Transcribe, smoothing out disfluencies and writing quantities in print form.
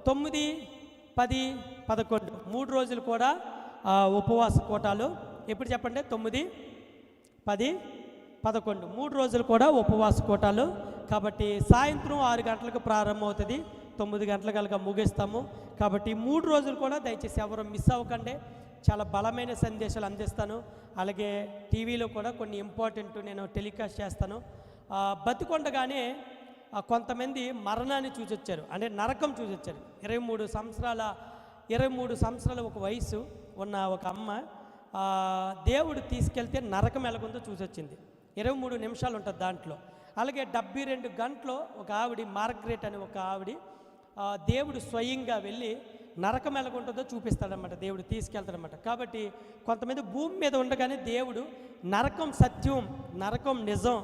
9, 10, 11 3 రోజులు కూడా ఉపవాస కూటాలు. ఎప్పుడు చెప్పండి? 9, 10, 11 3 రోజులు కూడా ఉపవాస కూటాలు. కాబట్టి సాయంత్రం 6 గంటలకు ప్రారంభమవుతుంది, 9 గంటల ముగిస్తాము. కాబట్టి 3 రోజులు కూడా దయచేసి ఎవరు మిస్ అవ్వకండి. చాలా బలమైన సందేశాలు అందిస్తాను. అలాగే టీవీలో కూడా కొన్ని ఇంపార్టెంట్ నేను టెలికాస్ట్ చేస్తాను. బతికొండగానే కొంతమంది మరణాన్ని చూసొచ్చారు, అంటే నరకం చూసొచ్చారు. 23 సంవత్సరాల ఒక వయసు ఉన్న ఒక అమ్మ దేవుడు తీసుకెళ్తే నరకం ఎలాగుందో చూసొచ్చింది. 23 నిమిషాలు ఉంటుంది దాంట్లో. అలాగే 72 గంటలు ఒక ఆవిడ, మార్గరెట్ అని ఒక ఆవిడ, దేవుడు స్వయంగా వెళ్ళి నరకం ఎలాగుంటుందో చూపిస్తాడనమాట, దేవుడు తీసుకెళ్తాడనమాట. కాబట్టి కొంతమంది భూమి మీద ఉండగానే దేవుడు నరకం సత్యం, నరకం నిజం,